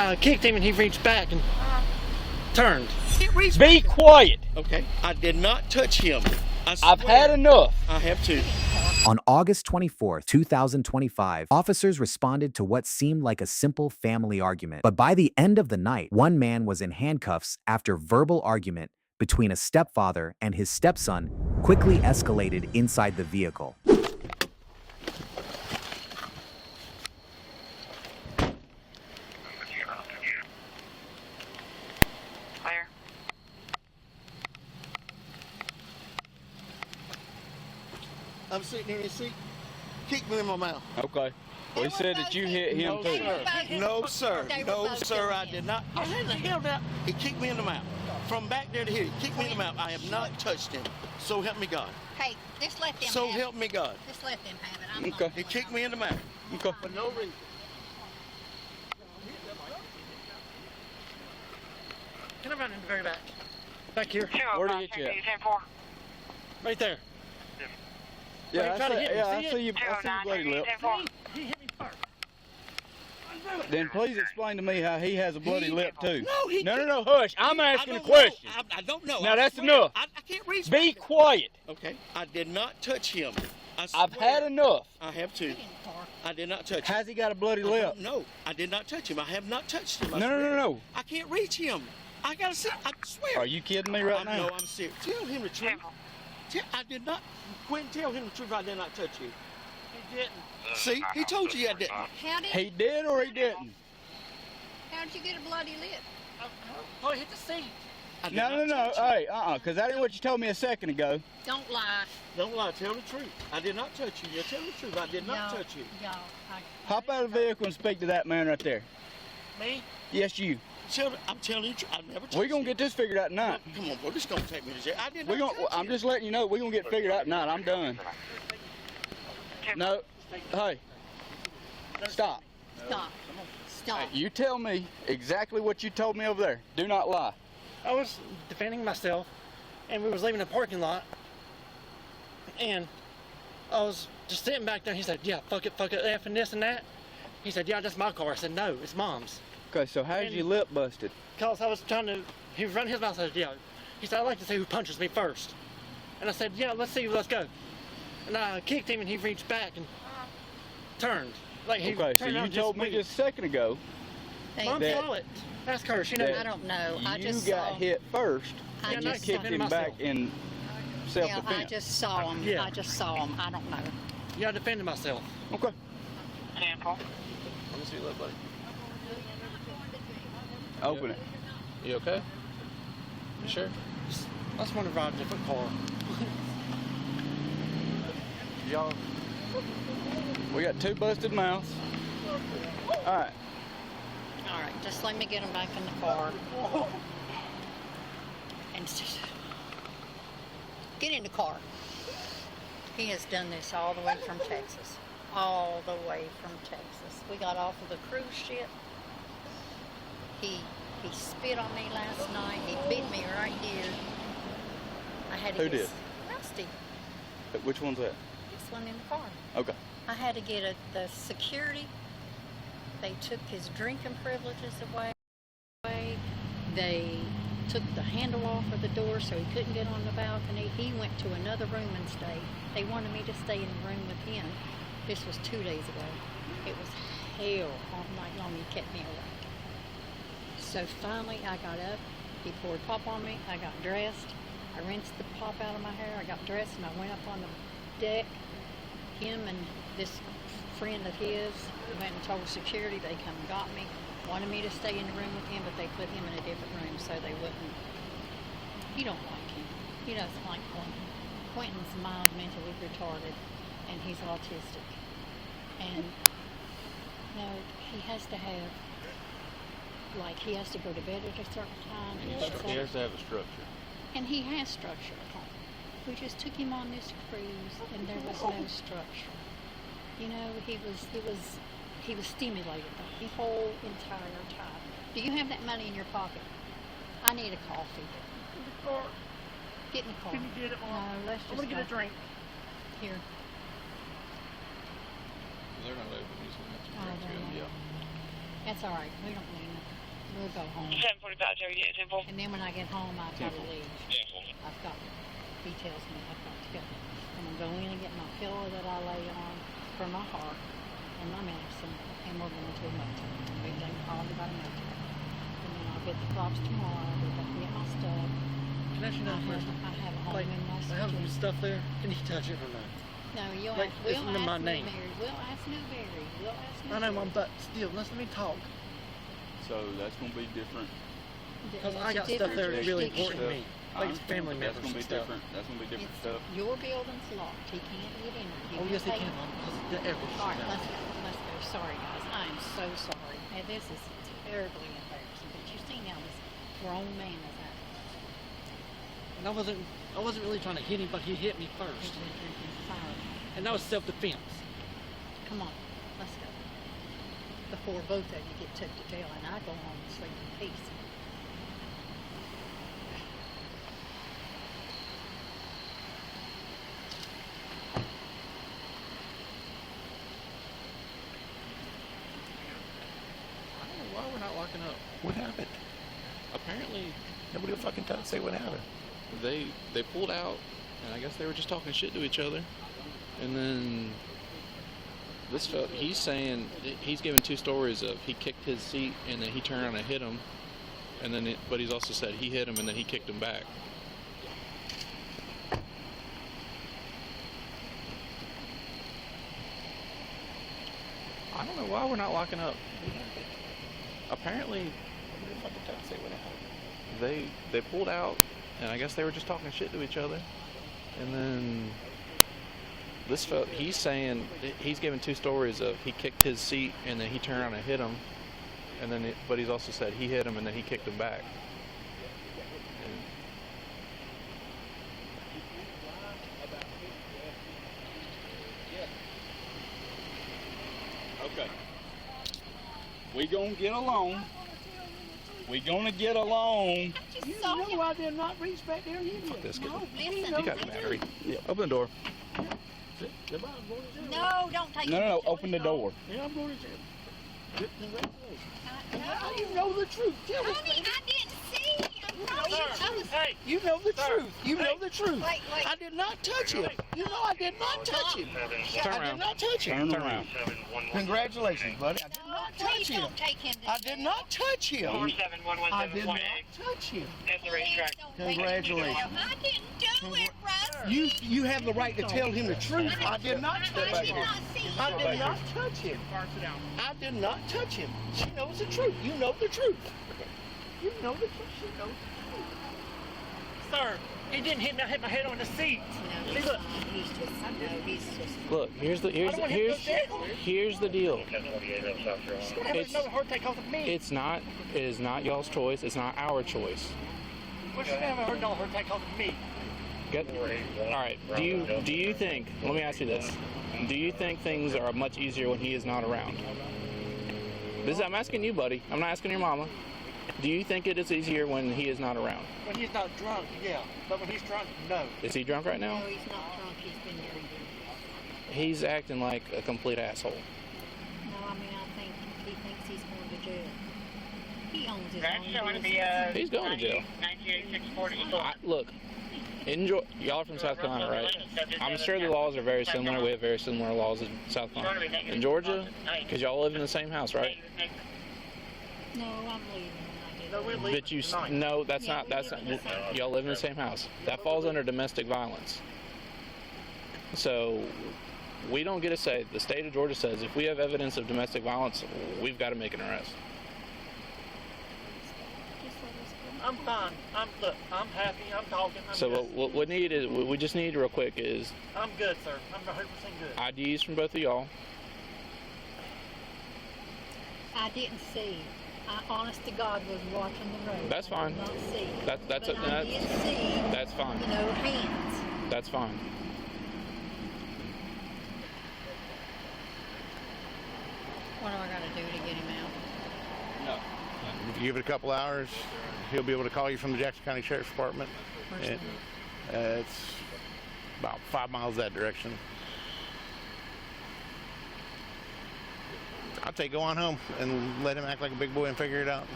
I kicked him and he reached back and turned. Be quiet. Okay, I did not touch him. I've had enough. I have too. On August 24, 2025, officers responded to what seemed like a simple family argument. But by the end of the night, one man was in handcuffs after verbal argument between a stepfather and his stepson quickly escalated inside the vehicle. I'm sitting in his seat. Kick me in my mouth. Okay. Well, he said that you hit him too. No, sir. No, sir. I did not. I had the hell down. He kicked me in the mouth. From back there to here, he kicked me in the mouth. I have not touched him. So help me God. Hey, just let them So have help me God. Just let them have it. I'm Okay. He kicked me in the mouth. Okay. For no reason. Can I run in the very back? Back here. Where did he hit you at? Right there. Yeah, Try to hit me. I see you bloody lip. He hit me first. Then please explain to me how he has a bloody lip too. No, he No, hush. I'm asking a don't question. know. I don't know. Now I that's swear. enough. I can't reach. Be quiet. Okay, I did not touch him. I've had enough. I have too. I did not touch him. Has he got a bloody lip? No, I did not touch him. I have not touched him. I No. swear. I can't reach him. I gotta see. I swear. Are you kidding me right now? No, I'm serious. Tell him the truth. I did not. Quentin, tell him the truth. I did not touch you. He didn't. See, he told you I didn't. He did or he didn't? How did you get a bloody lip? Oh, he hit the seat. I did No. not touch you. Hey, because that ain't what you told me a second ago. Don't lie. Don't lie. Tell the truth. I did not touch you. Tell the truth. I did not touch you. Y'all, Hop out of the vehicle and speak to that man right there. Me? Yes, you. I'm telling you the truth. I've never touched We're gonna you. get this figured out tonight. Come on, bro. This is gonna take me to jail. I did not touch I'm you. just letting you know we're gonna get figured out tonight. I'm done. No. Hey. Stop. Stop. Stop. You tell me exactly what you told me over there. Do not lie. I was defending myself, and we was leaving the parking lot, and I was just sitting back there, and he said, yeah, fuck it, F and this and that. He said, yeah, that's my car. I said, no, it's Mom's. Okay, so how's your lip busted? Because I was trying to, he was running his mouth, I said, yeah. He said, I'd like to see who punches me first. And I said, yeah, let's go. And I kicked him, and he reached back and turned. Like he Okay, so turned you around told me weak. just a second ago Mom that- saw it. Ask her, she knows. I don't know. I you just got saw. hit first I and you just kicked saw. him back in Yeah, self-defense. I just saw him. Yeah. I just saw him. I don't know. Yeah, I defended myself. Okay. Let me see that, buddy. Open it. You okay? You sure? I just want to ride a different car. Y'all. We got 2 busted mouths. All right. All right, just let me get him back in the car. And get in the car. He has done this all the way from Texas. All the way from Texas. We got off of the cruise ship. He spit on me last night. He bit me right here. I had to Who get did? Rusty. Which one's that? This one in the car. Okay. I had to get the security. They took his drinking privileges away. They took the handle off of the door so he couldn't get on the balcony. He went to another room and stayed. They wanted me to stay in the room with him. This was 2 days ago. It was hell all night long. He kept me awake. So finally I got up. He poured pop on me. I got dressed. I rinsed the pop out of my hair. I got dressed and I went up on the deck. Him and this friend of his went and told security. They come and got me. Wanted me to stay in the room with him, but they put him in a different room so they wouldn't. He don't like him. He doesn't like Quentin. Quentin's mild mentally retarded, and he's autistic. And no, he has to have, like, he has to go to bed at a certain time. And He has to have a structure. And he has structure at home. We just took him on this cruise, and there was no structure. You know, he was stimulated the whole entire time. Do you have that money in your pocket? I need a coffee. In the car. Get in the car. Can you get it, Mom? No, let's I just want to get a go. drink. Here. They're not able to use it. Oh, they're not. That's all right. We don't need it. we'll go home. 7:45, Joe, yeah, Temple. And then when I get home, I've got to leave. I've got, he tells me I've got to go. I'm going to go in and get my pillow that I lay on for my heart and my medicine, and we're going to a motel. We've done called about a motel. And then I'll get the cops tomorrow. I'll go back and get my stuff. Can I ask you I another question? have a home Like, in West I have some Virginia. stuff there. Can you touch it or not? No, you'll Like, ask, it's we'll under my ask name. Newberry. We'll ask Newberry. We'll ask I know, Mom, Newberry. but still, let me talk. So that's gonna be different. Because It's I got a stuff there different that's really jurisdiction. important to me. Like it's family members That's gonna and be stuff. different. That's gonna be different It's stuff. your building's locked. He can't get in it. You Oh, yes, they pay- can, Mom, because the air conditioning. All right, let's go. Let's go. Sorry, guys. I am so sorry. And this is terribly embarrassing. But you see now this grown man is acting. And I wasn't really trying to hit him, but he hit me He's first. drinking fire. And that was self-defense. Come on, let's go. Before both of you get took to jail and I go home and sleep in peace. I don't know why we're not locking up. What happened? Apparently, Nobody will fucking say what happened. they pulled out, and I guess they were just talking shit to each other. And then this fella, he's saying he's given two stories of he kicked his seat and then he turned around and hit him, and then but he's also said he hit him and then he kicked him back. I don't know why we're not locking up. Apparently, Nobody will fucking say what happened. they pulled out, and I guess they were just talking shit to each other. And then this fella, he's saying he's given two stories of he kicked his seat and then he turned around and hit him, and then but he's also said he hit him and then he kicked him back. Okay. We gonna get along. We gonna get along. You know I did not reach back there and hit Fuck you. this kid. Listen, You got the battery. Yeah, open the door. no, don't take No. it. Open the door. Yeah, I'm going to jail. Congratulations. No. How do you know the truth? Tell us. Honey, I didn't see. I was, Hey, You know the truth. You know the truth. wait. I did not touch him. You know I did not touch him. Turn I around. did not touch him. Turn around. Congratulations, buddy. I did No, not touch please him. don't take him to I did jail. not touch him. 471178 I did not touch him. at the racetrack. Please don't take him to Congratulations. jail. I didn't do it, Russ. You have the right to tell him the truth. I did not touch I did him. not see I you. did not touch him. I did not touch him. She knows the truth. You know the truth. You know the truth. She knows the truth. sir, he didn't hit me. I hit my head on the seat. No, Hey, he's look. fine. He's just. Look, here's the deal. He's gonna have It's- another heart attack off of me. It is not y'all's choice. It's not our choice. What's gonna have another heart attack off of me? Get, all right. Do you think? Let me ask you this. Do you think things are much easier when he is not around? I'm asking you, buddy. I'm not asking your mama. Do you think it is easier when he is not around? When he's not drunk, yeah. But when he's drunk, no. Is he drunk right now? No, he's not drunk. He's been drinking. He's acting like a complete asshole. No, I mean, I think he thinks he's going to jail. He owns his That's own showing to business. be He's going to jail. 98640. Look, enjoy. Y'all are from South Carolina, right? I'm sure the laws are very similar. We have very similar laws in South Carolina. In Georgia, because y'all live in the same house, right? No, I'm leaving. No, we're leaving But tonight. no, that's Yeah, not. we That's live not. in the same house. Y'all live in the same house. That falls under domestic violence. So we don't get to say. The state of Georgia says if we have evidence of domestic violence, we've got to make an arrest. Just let us go. I'm fine. I'm happy. I'm talking. So what we need is we just need real quick is I'm good, sir. I'm 100% good. IDs from both of y'all. I didn't see. I, honest to God, was watching the road. That's I did fine. not see. That's But I did see, that's fine. you know, hands. That's fine. What do I got to do to get him out? If you give it a couple hours, he'll be able to call you from the Jackson County Sheriff's Department. Where's And, it's about 5 miles that direction. I'd say go on home and let him act like a big boy and figure it out.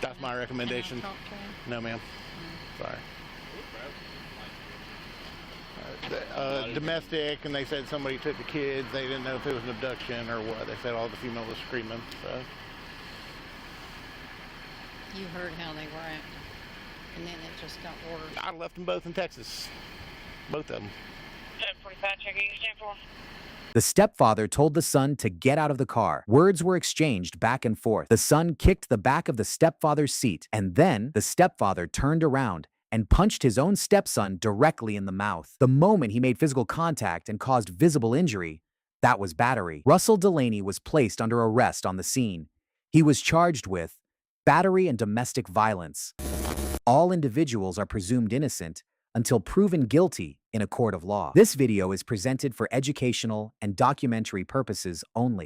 That's my recommendation. Can I talk to him? No, ma'am. Sorry. Domestic, and they said somebody took the kids. They didn't know if it was an abduction or what. They said all the female was screaming. So You heard how they were acting, and then it just got worse. I left them both in Texas. Both of them. 1045, check you stand for. The stepfather told the son to get out of the car. Words were exchanged back and forth. The son kicked the back of the stepfather's seat, and then the stepfather turned around and punched his own stepson directly in the mouth. The moment he made physical contact and caused visible injury, that was battery. Russell Delaney was placed under arrest on the scene. He was charged with battery and domestic violence. All individuals are presumed innocent until proven guilty in a court of law. This video is presented for educational and documentary purposes only.